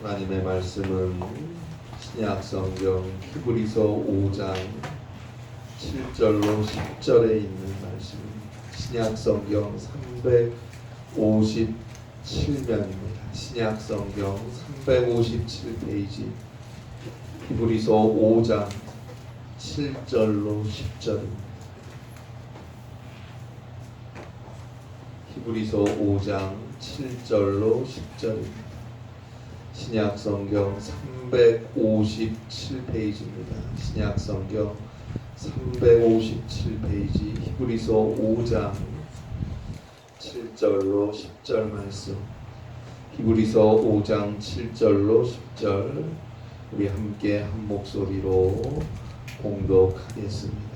하나님의 말씀은 신약성경 히브리서 5장 7절로 10절에 있는 말씀입니다. 신약성경 357면입니다. 신약성경 357페이지 히브리서 5장 7절로 10절입니다. 히브리서 5장 7절로 10절입니다. 신약성경 357페이지입니다. 신약성경 357페이지 히브리서 5장 7절로 10절 말씀. 히브리서 5장 7절로 10절 우리 함께 한 목소리로 봉독하겠습니다.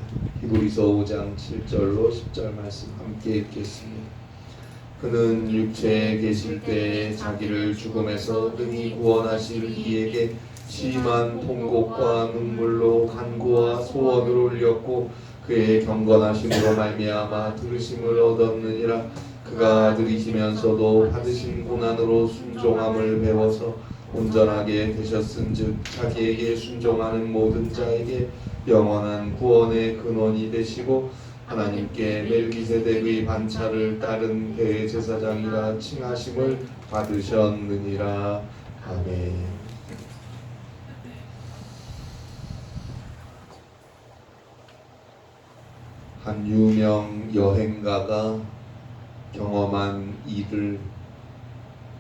히브리서 5장 7절로 10절 말씀 함께 읽겠습니다. 그는 육체에 계실 때 자기를 죽음에서 능히 구원하실 이에게 심한 통곡과 눈물로 간구와 소원을 올렸고 그의 경건하심으로 말미암아 들으심을 얻었느니라. 그가 들으시면서도 받으신 고난으로 순종함을 배워서 온전하게 되셨은즉 자기에게 순종하는 모든 자에게 영원한 구원의 근원이 되시고 하나님께 멜기세덱의 반차를 따른 대제사장이라 칭하심을 받으셨느니라. 아멘. 한 유명 여행가가 경험한 일을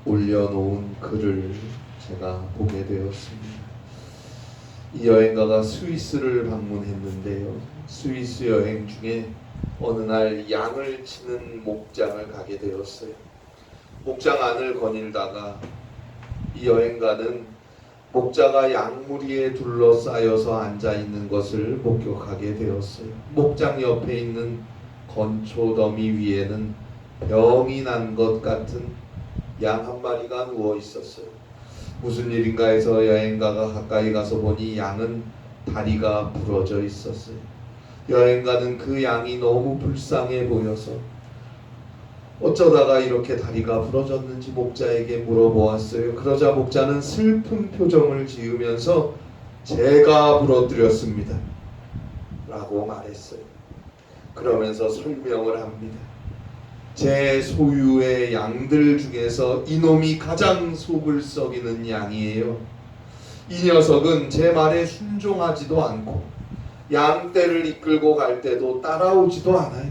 올려놓은 글을 제가 보게 되었습니다. 이 여행가가 스위스를 방문했는데요. 스위스 여행 중에 어느 날 양을 치는 목장을 가게 되었어요. 목장 안을 거닐다가 이 여행가는 목자가 양무리에 둘러싸여서 앉아있는 것을 목격하게 되었어요. 목장 옆에 있는 건초더미 위에는 병이 난 것 같은 양 한 마리가 누워 있었어요. 무슨 일인가 해서 여행가가 가까이 가서 보니 양은 다리가 부러져 있었어요. 여행가는 그 양이 너무 불쌍해 보여서 어쩌다가 이렇게 다리가 부러졌는지 목자에게 물어보았어요. 그러자 목자는 슬픈 표정을 지으면서 제가 부러뜨렸습니다 라고 말했어요. 그러면서 설명을 합니다. 제 소유의 양들 중에서 이놈이 가장 속을 썩이는 양이에요. 이 녀석은 제 말에 순종하지도 않고 양떼를 이끌고 갈 때도 따라오지도 않아요.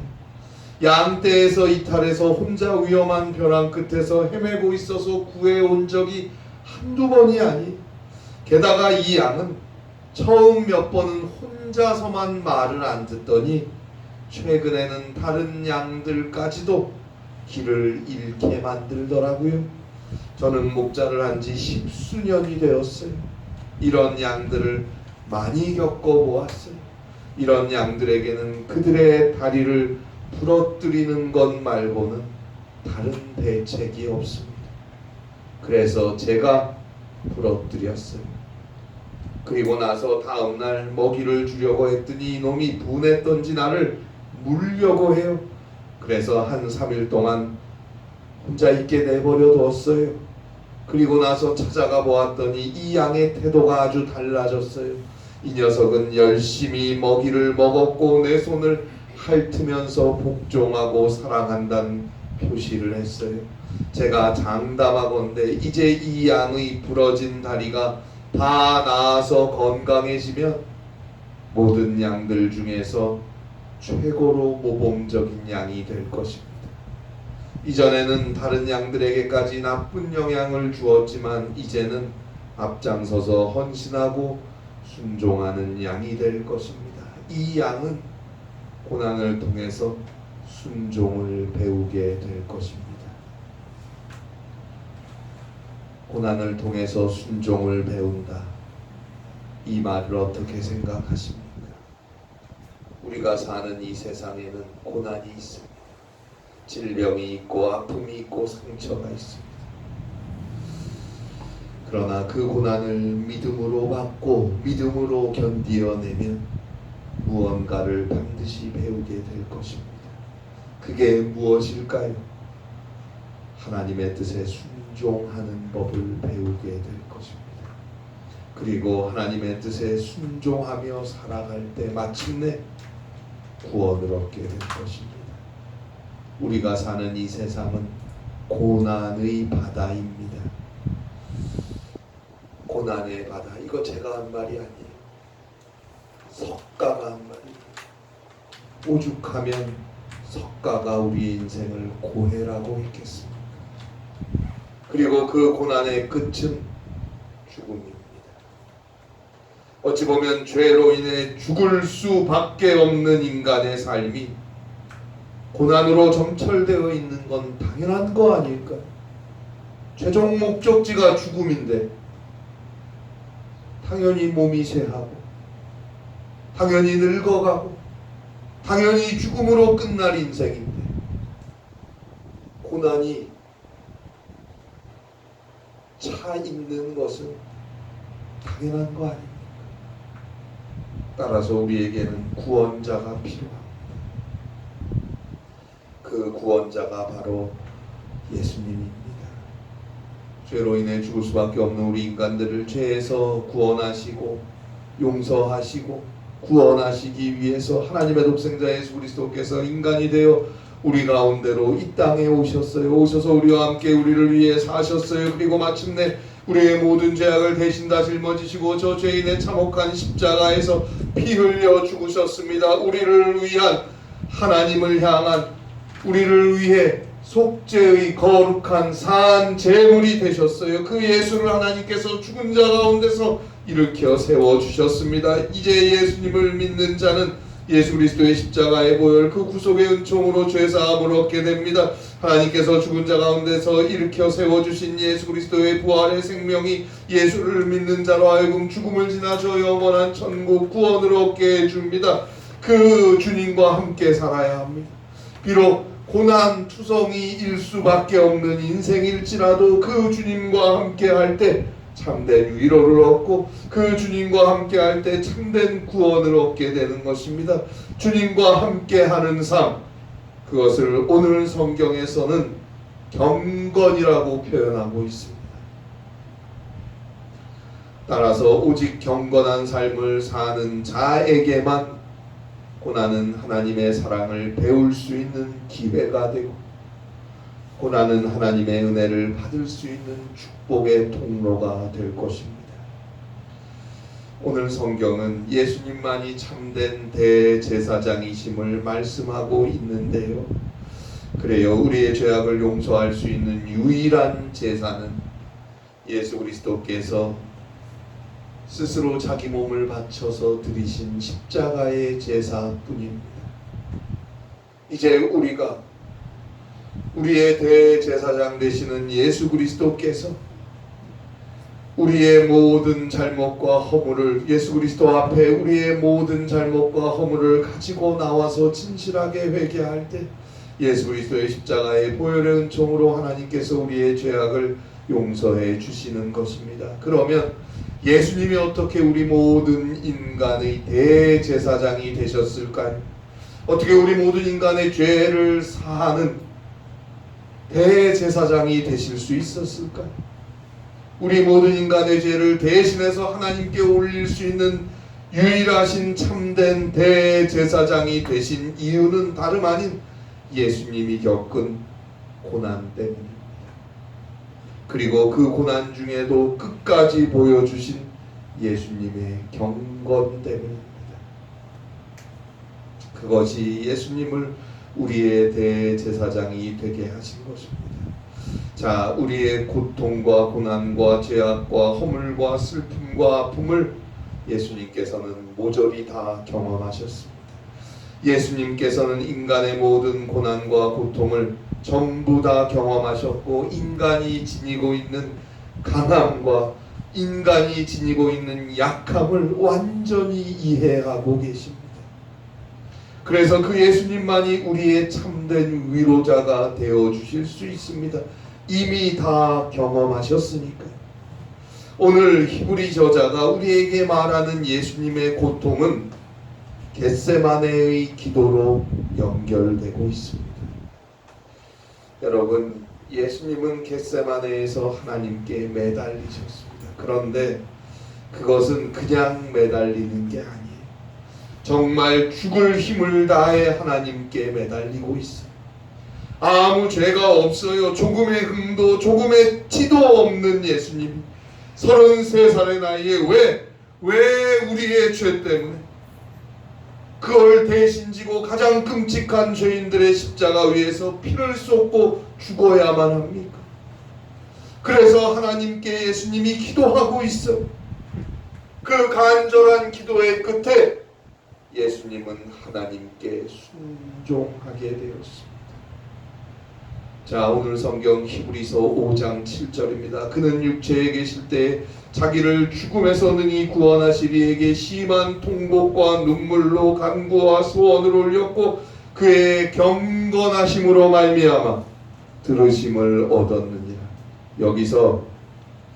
양떼에서 이탈해서 혼자 위험한 벼랑 끝에서 헤매고 있어서 구해온 적이 한두 번이 아니에요. 게다가 이 양은 처음 몇 번은 혼자서만 말을 안 듣더니 최근에는 다른 양들까지도 길을 잃게 만들더라고요. 저는 목자를 한 지 10수년이 되었어요. 이런 양들을 많이 겪어보았어요. 이런 양들에게는 그들의 다리를 부러뜨리는 것 말고는 다른 대책이 없습니다. 그래서 제가 부러뜨렸어요. 그리고 나서 다음날 먹이를 주려고 했더니 이놈이 분했던지 나를 물려고 해요. 그래서 한 3일 동안 혼자 있게 내버려 두었어요. 그리고 나서 찾아가 보았더니 이 양의 태도가 아주 달라졌어요. 이 녀석은 열심히 먹이를 먹었고 내 손을 핥으면서 복종하고 사랑한다는 표시를 했어요. 제가 장담하건대 이제 이 양의 부러진 다리가 다 나아서 건강해지면 모든 양들 중에서 최고로 모범적인 양이 될 것입니다. 이전에는 다른 양들에게까지 나쁜 영향을 주었지만 이제는 앞장서서 헌신하고 순종하는 양이 될 것입니다. 이 양은 고난을 통해서 순종을 배우게 될 것입니다. 고난을 통해서 순종을 배운다. 이 말을 어떻게 생각하십니까? 우리가 사는 이 세상에는 고난이 있습니다. 질병이 있고 아픔이 있고 상처가 있습니다. 그러나 그 고난을 믿음으로 받고 믿음으로 견디어내면 무언가를 반드시 배우게 될 것입니다. 그게 무엇일까요? 하나님의 뜻에 순종하는 법을 배우게 될 것입니다. 그리고 하나님의 뜻에 순종하며 살아갈 때 마침내 구원을 얻게 될 것입니다. 우리가 사는 이 세상은 고난의 바다입니다. 고난의 바다. 이거 제가 한 말이 아니에요. 석가가 한 말이에요. 오죽하면 석가가 우리 인생을 고해라고 했겠습니까? 그리고 그 고난의 끝은 죽음입니다. 어찌 보면 죄로 인해 죽을 수밖에 없는 인간의 삶이 고난으로 점철되어 있는 건 당연한 거 아닐까요? 최종 목적지가 죽음인데 당연히 몸이 쇠하고 당연히 늙어가고 당연히 죽음으로 끝날 인생인데 고난이 차 있는 것은 당연한 거 아닙니까? 따라서 우리에게는 구원자가 필요합니다. 그 구원자가 바로 예수님입니다. 죄로 인해 죽을 수밖에 없는 우리 인간들을 죄에서 구원하시고 용서하시고 구원하시기 위해서 하나님의 독생자 예수 그리스도께서 인간이 되어 우리 가운데로 이 땅에 오셨어요. 오셔서 우리와 함께 우리를 위해 사셨어요. 그리고 마침내 우리의 모든 죄악을 대신 다 짊어지시고 저 죄인의 참혹한 십자가에서 피 흘려 죽으셨습니다. 우리를 위한 하나님을 향한 우리를 위해 속죄의 거룩한 산 제물이 되셨어요. 그 예수를 하나님께서 죽은 자 가운데서 일으켜 세워주셨습니다. 이제 예수님을 믿는 자는 예수 그리스도의 십자가의 보혈 그 구속의 은총으로 죄사함을 얻게 됩니다. 하나님께서 죽은 자 가운데서 일으켜 세워주신 예수 그리스도의 부활의 생명이 예수를 믿는 자로 하여금 죽음을 지나 저 영원한 천국 구원을 얻게 해줍니다. 그 주님과 함께 살아야 합니다. 비록 고난 투성이일 수밖에 없는 인생일지라도 그 주님과 함께 할 때 참된 위로를 얻고 그 주님과 함께 할 때 참된 구원을 얻게 되는 것입니다. 주님과 함께 하는 삶, 그것을 오늘 성경에서는 경건이라고 표현하고 있습니다. 따라서 오직 경건한 삶을 사는 자에게만 고난은 하나님의 사랑을 배울 수 있는 기회가 되고 고난은 하나님의 은혜를 받을 수 있는 축복의 통로가 될 것입니다. 오늘 성경은 예수님만이 참된 대제사장이심을 말씀하고 있는데요. 그래요. 우리의 죄악을 용서할 수 있는 유일한 제사는 예수 그리스도께서 스스로 자기 몸을 바쳐서 드리신 십자가의 제사뿐입니다. 이제 우리가 우리의 대제사장 되시는 예수 그리스도께서 우리의 모든 잘못과 허물을 예수 그리스도 앞에 우리의 모든 잘못과 허물을 가지고 나와서 진실하게 회개할 때 예수 그리스도의 십자가의 보혈의 은총으로 하나님께서 우리의 죄악을 용서해 주시는 것입니다. 그러면 예수님이 어떻게 우리 모든 인간의 대제사장이 되셨을까요? 어떻게 우리 모든 인간의 죄를 사하는 대제사장이 되실 수 있었을까요? 우리 모든 인간의 죄를 대신해서 하나님께 올릴 수 있는 유일하신 참된 대제사장이 되신 이유는 다름 아닌 예수님이 겪은 고난 때문입니다. 그리고 그 고난 중에도 끝까지 보여주신 예수님의 경건 때문입니다. 그것이 예수님을 우리의 대제사장이 되게 하신 것입니다. 자, 우리의 고통과 고난과 죄악과 허물과 슬픔과 아픔을 예수님께서는 모조리 다 경험하셨습니다. 예수님께서는 인간의 모든 고난과 고통을 전부 다 경험하셨고 인간이 지니고 있는 강함과 인간이 지니고 있는 약함을 완전히 이해하고 계십니다. 그래서 그 예수님만이 우리의 참된 위로자가 되어주실 수 있습니다. 이미 다 경험하셨으니까요. 오늘 히브리 저자가 우리에게 말하는 예수님의 고통은 겟세마네의 기도로 연결되고 있습니다. 여러분, 예수님은 겟세마네에서 하나님께 매달리셨습니다. 그런데 그것은 그냥 매달리는 게 아니에요. 정말 죽을 힘을 다해 하나님께 매달리고 있어요. 아무 죄가 없어요. 조금의 흠도 조금의 티도 없는 예수님, 33살의 나이에 왜 우리의 죄 때문에 그걸 대신 지고 가장 끔찍한 죄인들의 십자가 위에서 피를 쏟고 죽어야만 합니까? 그래서 하나님께 예수님이 기도하고 있어요. 그 간절한 기도의 끝에 예수님은 하나님께 순종하게 되었습니다. 자, 오늘 성경 히브리서 5장 7절입니다. 그는 육체에 계실 때 자기를 죽음에서 능히 구원하실 이에게 심한 통곡과 눈물로 간구와 소원을 올렸고 그의 경건하심으로 말미암아 들으심을 얻었느니라. 여기서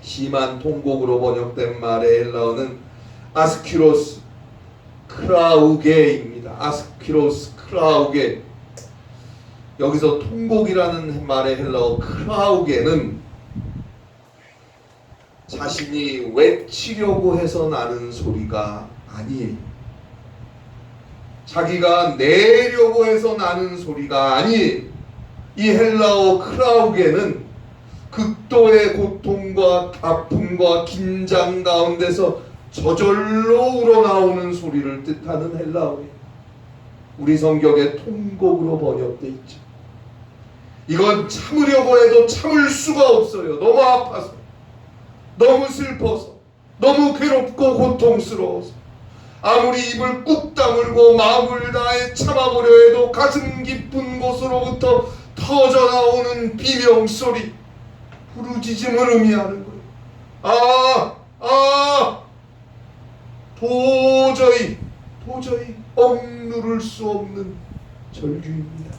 심한 통곡으로 번역된 말의 헬라어는 아스키로스 크라우게입니다. 아스키로스 크라우게. 여기서 통곡이라는 말의 헬라어 크라우게는 자신이 외치려고 해서 나는 소리가 아니에요. 자기가 내려고 해서 나는 소리가 아니에요. 이 헬라어 크라우게는 극도의 고통과 아픔과 긴장 가운데서 저절로 우러나오는 소리를 뜻하는 헬라어예요. 우리 성경에 통곡으로 번역되어 있죠. 이건 참으려고 해도 참을 수가 없어요. 너무 아파서, 너무 슬퍼서, 너무 괴롭고 고통스러워서 아무리 입을 꾹 다물고 마음을 다해 참아보려 해도 가슴 깊은 곳으로부터 터져나오는 비명소리, 부르짖음을 의미하는 거예요. 도저히 억누를 수 없는 절규입니다.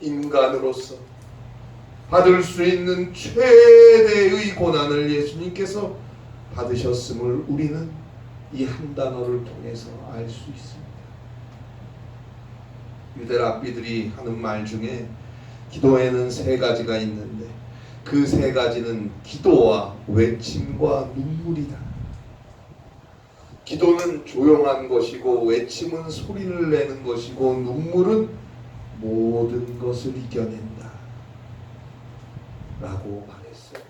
인간으로서 받을 수 있는 최대의 고난을 예수님께서 받으셨음을 우리는 이 한 단어를 통해서 알 수 있습니다. 유대 랍비들이 하는 말 중에 기도에는 3가지가 있는데 그 3가지는 기도와 외침과 눈물이다. 기도는 조용한 것이고 외침은 소리를 내는 것이고 눈물은 모든 것을 이겨낸다 라고 말했어요.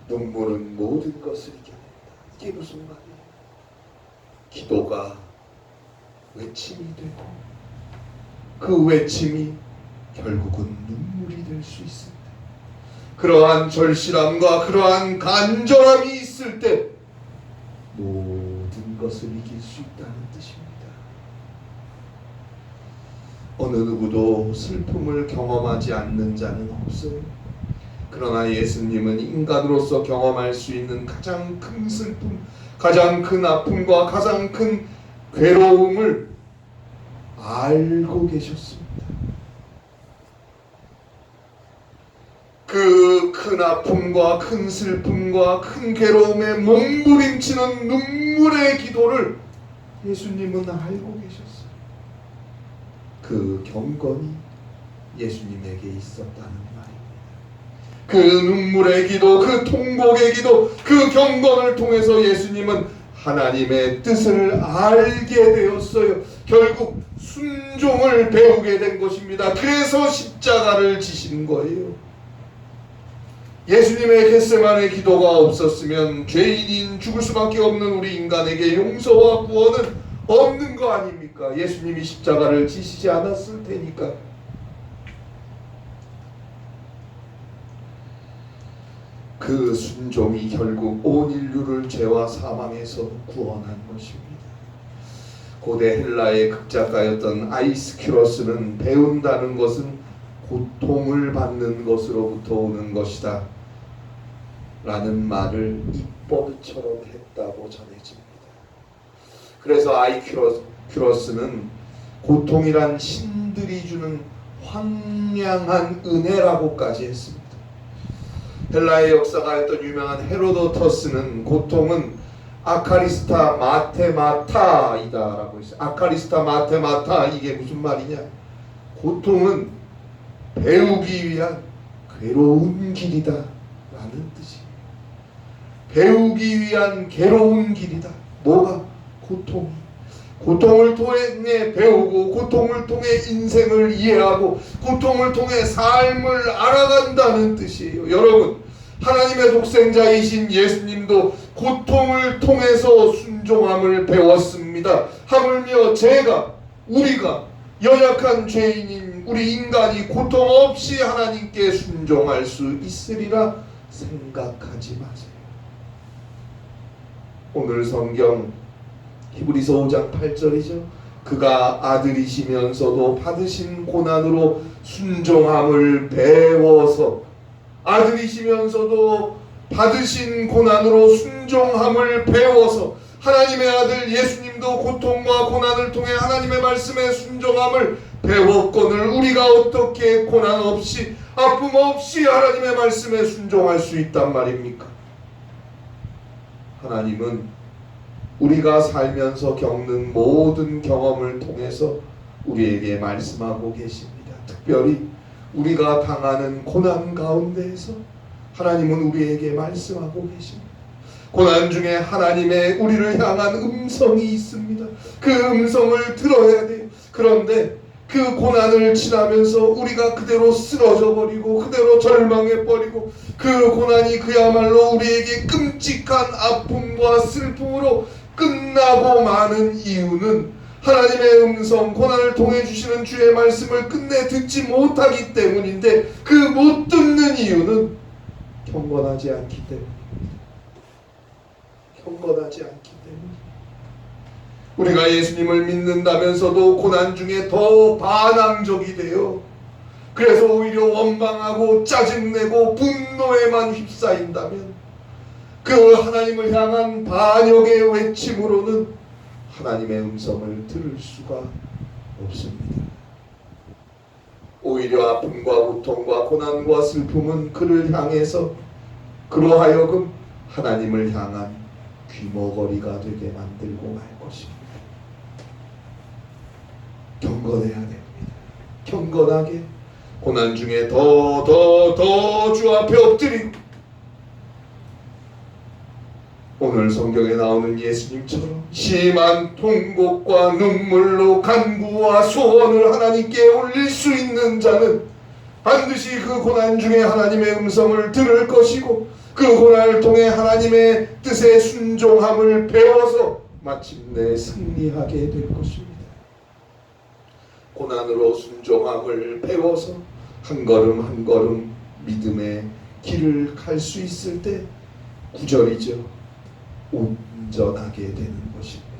눈물은 모든 것을 이겨낸다. 이게 무슨 말이에요? 기도가 외침이 되고 그 외침이 결국은 눈물이 될 수 있습니다. 그러한 절실함과 그러한 간절함이 있을 때 모든 것을 이길 수 있다는 뜻입니다. 어느 누구도 슬픔을 경험하지 않는 자는 없어요. 그러나 예수님은 인간으로서 경험할 수 있는 가장 큰 슬픔, 가장 큰 아픔과 가장 큰 괴로움을 알고 계셨습니다. 그 큰 아픔과 큰 슬픔과 큰 괴로움에 몸부림치는 눈물의 기도를 예수님은 알고 계셨어요. 그 경건이 예수님에게 있었다는 말입니다. 그 눈물의 기도, 그 통곡의 기도, 그 경건을 통해서 예수님은 하나님의 뜻을 알게 되었어요. 결국 순종을 배우게 된 것입니다. 그래서 십자가를 지신 거예요. 예수님의 겟세마네 기도가 없었으면 죄인인 죽을 수밖에 없는 우리 인간에게 용서와 구원은 없는 거 아닙니까? 예수님이 십자가를 지시지 않았을 테니까. 그 순종이 결국 온 인류를 죄와 사망에서 구원한 것입니다. 고대 헬라의 극작가였던 아이스키로스는 배운다는 것은 고통을 받는 것으로부터 오는 것이다 라는 말을 입버릇처럼 했다고 전해집니다. 그래서 아이큐로스는 고통이란 신들이 주는 황량한 은혜라고까지 했습니다. 헬라의 역사가였던 유명한 헤로도터스는 고통은 아카리스타 마테마타이다 라고 했어요. 아카리스타 마테마타, 이게 무슨 말이냐? 고통은 배우기 위한 괴로운 길이다 라는 뜻이에요. 배우기 위한 괴로운 길이다. 뭐가? 고통을 통해 배우고, 고통을 통해 인생을 이해하고, 고통을 통해 삶을 알아간다는 뜻이에요. 여러분, 하나님의 독생자이신 예수님도 고통을 통해서 순종함을 배웠습니다. 하물며 우리가 연약한 죄인인 우리 인간이 고통 없이 하나님께 순종할 수 있으리라 생각하지 마세요. 오늘 성경 히브리서 5장 8절이죠. 그가 아들이시면서도 받으신 고난으로 순종함을 배워서, 아들이시면서도 받으신 고난으로 순종함을 배워서, 하나님의 아들 예수님도 고통과 고난을 통해 하나님의 말씀에 순종함을 배웠거늘 우리가 어떻게 고난 없이, 아픔 없이 하나님의 말씀에 순종할 수 있단 말입니까? 하나님은 우리가 살면서 겪는 모든 경험을 통해서 우리에게 말씀하고 계십니다. 특별히 우리가 당하는 고난 가운데에서 하나님은 우리에게 말씀하고 계십니다. 고난 중에 하나님의 우리를 향한 음성이 있습니다. 그 음성을 들어야 돼요. 그런데 그 고난을 지나면서 우리가 그대로 쓰러져 버리고, 그대로 절망해 버리고, 그 고난이 그야말로 우리에게 끔찍한 아픔과 슬픔으로 끝나고 마는 이유는 하나님의 음성, 고난을 통해 주시는 주의 말씀을 끝내 듣지 못하기 때문인데, 그 못 듣는 이유는 경건하지 않기 때문입니다. 경건하지 않기 때문입니다. 우리가 예수님을 믿는다면서도 고난 중에 더 반항적이 돼요. 그래서 오히려 원망하고 짜증내고 분노에만 휩싸인다면, 그 하나님을 향한 반역의 외침으로는 하나님의 음성을 들을 수가 없습니다. 오히려 아픔과 고통과 고난과 슬픔은 그를 향해서 그로하여금 하나님을 향한 귀머거리가 되게 만들고 말 것입니다. 경건해야 됩니다. 경건하게 고난 중에 더 주 앞에 엎드리고, 오늘 성경에 나오는 예수님처럼 심한 통곡과 눈물로 간구와 소원을 하나님께 올릴 수 있는 자는 반드시 그 고난 중에 하나님의 음성을 들을 것이고, 그 고난을 통해 하나님의 뜻에 순종함을 배워서 마침내 승리하게 될 것입니다. 고난으로 순종함을 배워서 한 걸음 한 걸음 믿음의 길을 갈 수 있을 때 9절이죠. 온전하게 되는 것입니다.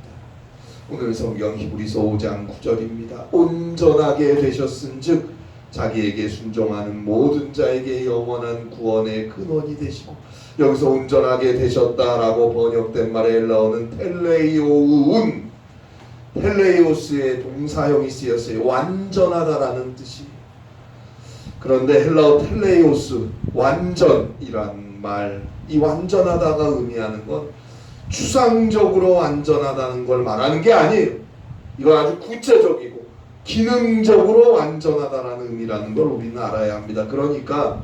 오늘 성경 히브리서 5장 9절입니다. 온전하게 되셨은즉 자기에게 순종하는 모든 자에게 영원한 구원의 근원이 되시고, 여기서 온전하게 되셨다라고 번역된 말의 헬라어는 텔레이오스의 동사형이 쓰였어요. 완전하다라는 뜻이. 그런데 헬라어 텔레이오스, 완전이란 말, 이 완전하다가 의미하는 건 추상적으로 완전하다는 걸 말하는 게 아니에요. 이건 아주 구체적이고 기능적으로 완전하다라는 의미라는 걸 우리는 알아야 합니다. 그러니까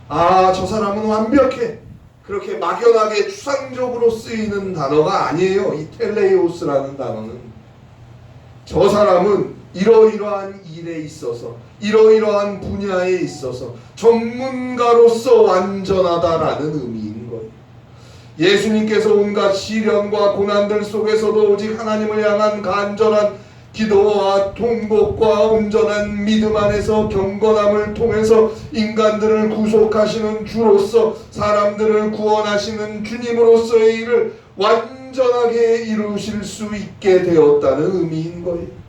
저 사람은 완벽해, 그렇게 막연하게 추상적으로 쓰이는 단어가 아니에요. 이 텔레이오스라는 단어는 저 사람은 이러이러한 일에 있어서, 이러이러한 분야에 있어서 전문가로서 완전하다라는 의미인 거예요. 예수님께서 온갖 시련과 고난들 속에서도 오직 하나님을 향한 간절한 기도와 통곡과 온전한 믿음 안에서 경건함을 통해서 인간들을 구속하시는 주로서, 사람들을 구원하시는 주님으로서의 일을 완전하게 이루실 수 있게 되었다는 의미인 거예요.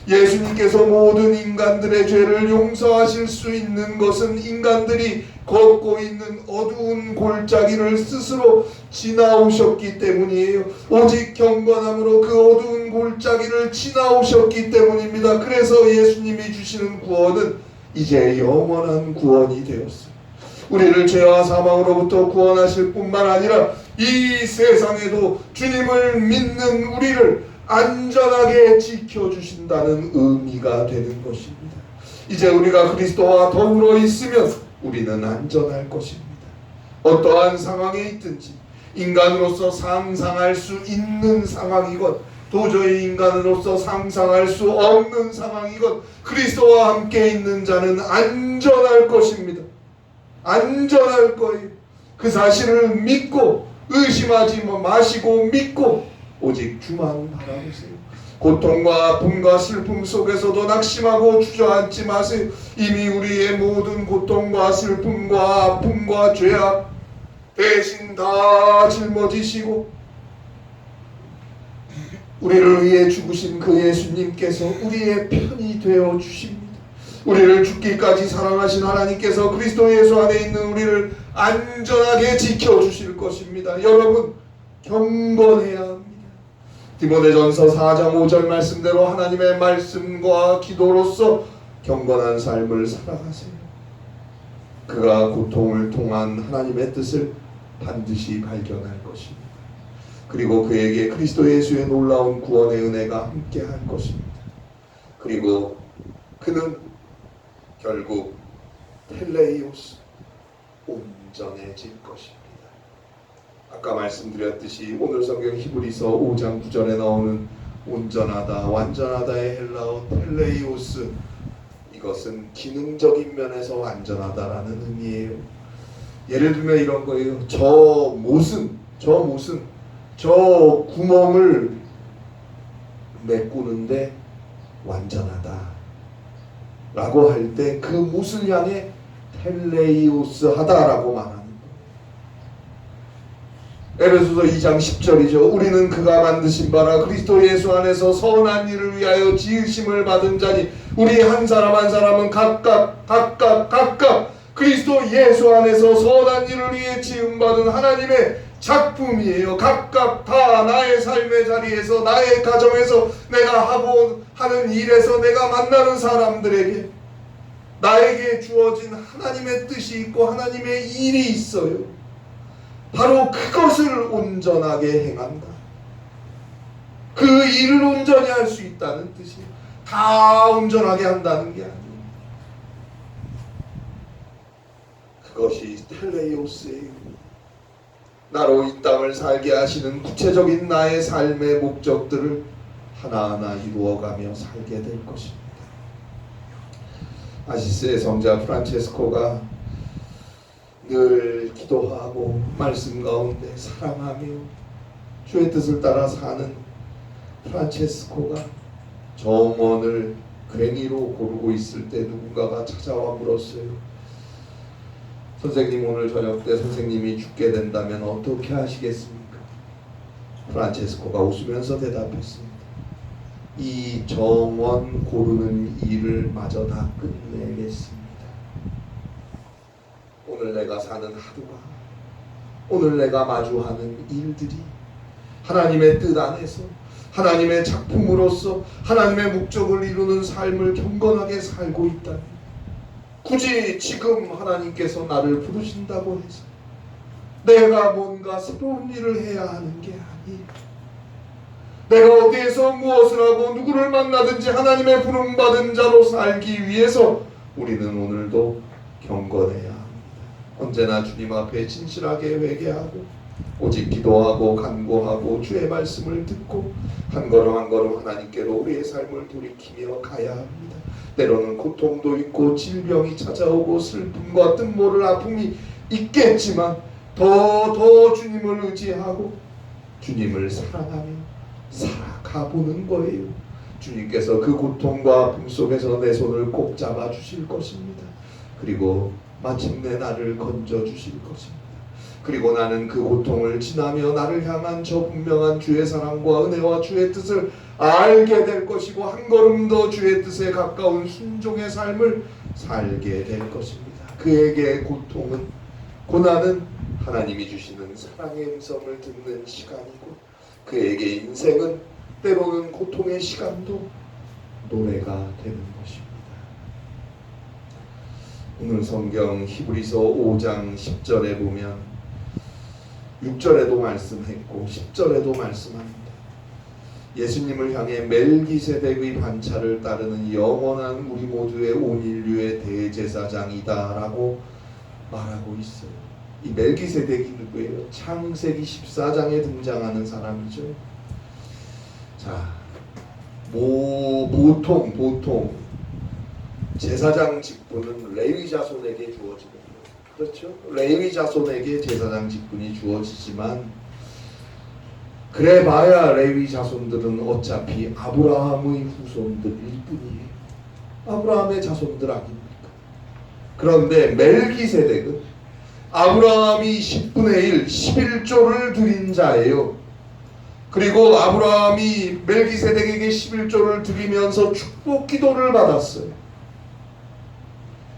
예수님께서 모든 인간들의 죄를 용서하실 수 있는 것은 인간들이 걷고 있는 어두운 골짜기를 스스로 지나오셨기 때문이에요. 오직 경건함으로 그 어두운 골짜기를 지나오셨기 때문입니다. 그래서 예수님이 주시는 구원은 이제 영원한 구원이 되었어요. 우리를 죄와 사망으로부터 구원하실 뿐만 아니라 이 세상에도 주님을 믿는 우리를 안전하게 지켜주신다는 의미가 되는 것입니다. 이제 우리가 그리스도와 더불어 있으면 우리는 안전할 것입니다. 어떠한 상황에 있든지 인간으로서 상상할 수 있는 상황이건 도저히 인간으로서 상상할 수 없는 상황이건 그리스도와 함께 있는 자는 안전할 것입니다. 안전할 거예요. 그 사실을 믿고 의심하지 마시고 믿고 오직 주만 바라보세요. 고통과 아픔과 슬픔 속에서도 낙심하고 주저앉지 마세요. 이미 우리의 모든 고통과 슬픔과 아픔과 죄악 대신 다 짊어지시고 우리를 위해 죽으신 그 예수님께서 우리의 편이 되어 주십니다. 우리를 죽기까지 사랑하신 하나님께서 그리스도 예수 안에 있는 우리를 안전하게 지켜주실 것입니다. 여러분 경건해야 합니다. 디모데전서 4장 5절 말씀대로 하나님의 말씀과 기도로서 경건한 삶을 살아가세요. 그가 고통을 통한 하나님의 뜻을 반드시 발견할 것입니다. 그리고 그에게 그리스도 예수의 놀라운 구원의 은혜가 함께할 것입니다. 그리고 그는 결국 텔레이오스 온전해질 것입니다. 아까 말씀드렸듯이 오늘 성경 히브리서 5장 9절에 나오는 온전하다, 완전하다의 헬라어 텔레이오스, 이것은 기능적인 면에서 완전하다라는 의미예요. 예를 들면 이런 거예요. 저 못은 저 구멍을 메꾸는데 완전하다 라고 할 때 그 못을 향해 텔레이오스 하다라고 말하는 거예요. 에베소서 2장 10절이죠. 우리는 그가 만드신 바라 그리스도 예수 안에서 선한 일을 위하여 지으심을 받은 자니 우리 한 사람 한 사람은 각각 그리스도 예수 안에서 선한 일을 위해 지음받은 하나님의 작품이에요. 각각 다 나의 삶의 자리에서, 나의 가정에서, 내가 하는 일에서, 내가 만나는 사람들에게 나에게 주어진 하나님의 뜻이 있고 하나님의 일이 있어요. 바로 그것을 온전하게 행한다. 그 일을 온전히 할 수 있다는 뜻이에요. 다 온전하게 한다는 게 아니에요. 그것이 텔레이오스예요. 나로 이 땅을 살게 하시는 구체적인 나의 삶의 목적들을 하나하나 이루어가며 살게 될 것입니다. 아시스의 성자 프란체스코가 늘 기도하고 말씀 가운데 사랑하며 주의 뜻을 따라 사는 프란체스코가 정원을 괜히로 고르고 있을 때 누군가가 찾아와 물었어요. 선생님, 오늘 저녁 때 선생님이 죽게 된다면 어떻게 하시겠습니까? 프란체스코가 웃으면서 대답했습니다. 이 정원 고르는 일을 마저 다 끝내겠습니다. 오늘 내가 사는 하루가, 오늘 내가 마주하는 일들이 하나님의 뜻 안에서 하나님의 작품으로서 하나님의 목적을 이루는 삶을 경건하게 살고 있다니, 굳이 지금 하나님께서 나를 부르신다고 해서 내가 뭔가 새로운 일을 해야 하는 게 아니에요. 내가 어디에서 무엇을 하고 누구를 만나든지 하나님의 부름받은 자로 살기 위해서 우리는 오늘도 경건해야 합니다. 언제나 주님 앞에 진실하게 회개하고 오직 기도하고 간구하고 주의 말씀을 듣고 한 걸음 한 걸음 하나님께로 우리의 삶을 돌이키며 가야 합니다. 때로는 고통도 있고 질병이 찾아오고 슬픔과 뜻모를 아픔이 있겠지만 더 주님을 의지하고 주님을 사랑하며 살아가보는 거예요. 주님께서 그 고통과 아픔 속에서 내 손을 꼭 잡아주실 것입니다. 그리고 마침내 나를 건져주실 것입니다. 그리고 나는 그 고통을 지나며 나를 향한 저 분명한 주의 사랑과 은혜와 주의 뜻을 알게 될 것이고 한 걸음 더 주의 뜻에 가까운 순종의 삶을 살게 될 것입니다. 그에게 고통은, 고난은 하나님이 주시는 사랑의 음성을 듣는 시간이고 그에게 인생은 때로는 고통의 시간도 노래가 되는 것입니다. 오늘 성경 히브리서 5장 10절에 보면 6절에도 말씀했고 10절에도 말씀합니다. 예수님을 향해 멜기세덱의 반차를 따르는 영원한 우리 모두의 온 인류의 대제사장이다라고 말하고 있어요. 이 멜기세덱이 누구예요? 창세기 14장에 등장하는 사람이죠. 자, 보통 제사장 직분은 레위 자손에게 주어지거든요. 그렇죠? 레위 자손에게 제사장 직분이 주어지지만 그래봐야 레위 자손들은 어차피 아브라함의 후손들일 뿐이에요. 아브라함의 자손들 아닙니까? 그런데 멜기세덱은 아브라함이 10분의 1, 11조를 드린 자예요. 그리고 아브라함이 멜기세덱에게 11조를 드리면서 축복 기도를 받았어요.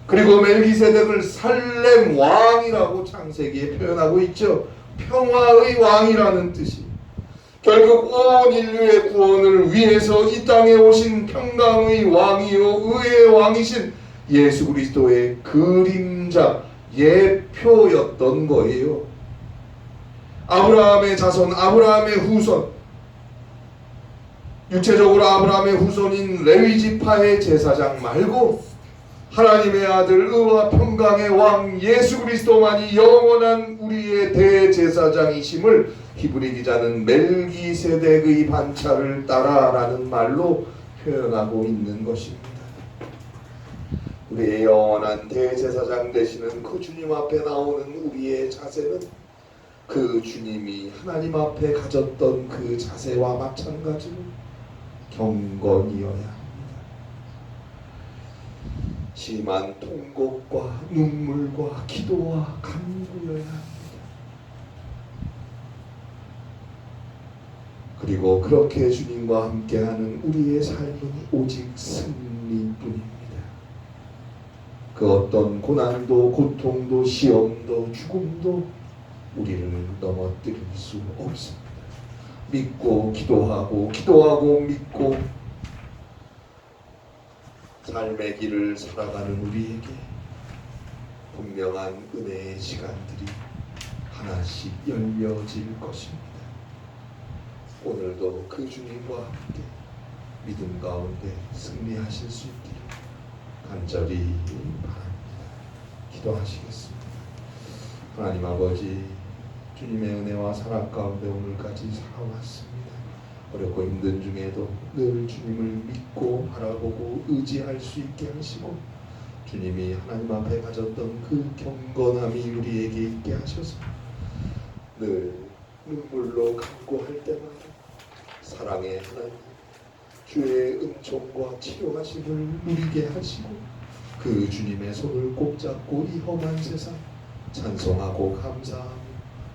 그리고 멜기세덱을 살렘 왕이라고 창세기에 표현하고 있죠. 평화의 왕이라는 뜻이. 결국 온 인류의 구원을 위해서 이 땅에 오신 평강의 왕이요 의의 왕이신 예수 그리스도의 그림자, 예표였던 거예요. 아브라함의 자손, 아브라함의 후손, 육체적으로 아브라함의 후손인 레위 지파의 제사장 말고 하나님의 아들 의와 평강의 왕 예수 그리스도만이 영원한 우리의 대제사장이심을 히브리 기자는 멜기세덱의 반차를 따라라는 말로 표현하고 있는 것입니다. 우리의 영원한 대제사장 되시는 그 주님 앞에 나오는 우리의 자세는 그 주님이 하나님 앞에 가졌던 그 자세와 마찬가지로 경건이어야 합니다. 심한 통곡과 눈물과 기도와 간구여야 합니다. 그리고 그렇게 주님과 함께하는 우리의 삶은 오직 승리뿐입니다. 그 어떤 고난도 고통도 시험도 죽음도 우리를 넘어뜨릴 수 없습니다. 믿고 기도하고 믿고 삶의 길을 살아가는 우리에게 분명한 은혜의 시간들이 하나씩 열려질 것입니다. 오늘도 그 주님과 함께 믿음 가운데 승리하실 수 있기를 간절히 바랍니다. 기도하시겠습니다. 하나님 아버지, 주님의 은혜와 사랑 가운데 오늘까지 살아왔습니다. 어렵고 힘든 중에도 늘 주님을 믿고 바라보고 의지할 수 있게 하시고 주님이 하나님 앞에 가졌던 그 경건함이 우리에게 있게 하셔서 늘 눈물로 간구할 때마다 사랑의 하나님 주의 은총과 치료하심을 누리게 하시고 그 주님의 손을 꼭 잡고 이 험한 세상 찬송하고 감사하며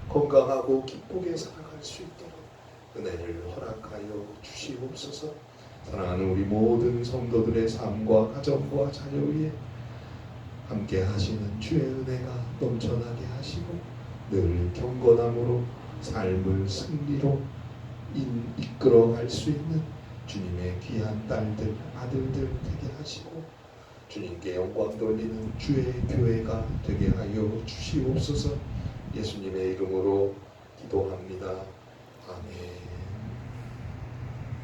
건강하고 기쁘게 살아갈 수 있도록 은혜를 허락하여 주시옵소서. 사랑하는 우리 모든 성도들의 삶과 가정과 자녀 위에 함께 하시는 주의 은혜가 넘쳐나게 하시고 늘 경건함으로 삶을 승리로 이끌어갈 수 있는 주님의 귀한 딸들, 아들들 되게 하시고 주님께 영광 돌리는 주의 교회가 되게 하여 주시옵소서. 예수님의 이름으로 기도합니다. 아멘.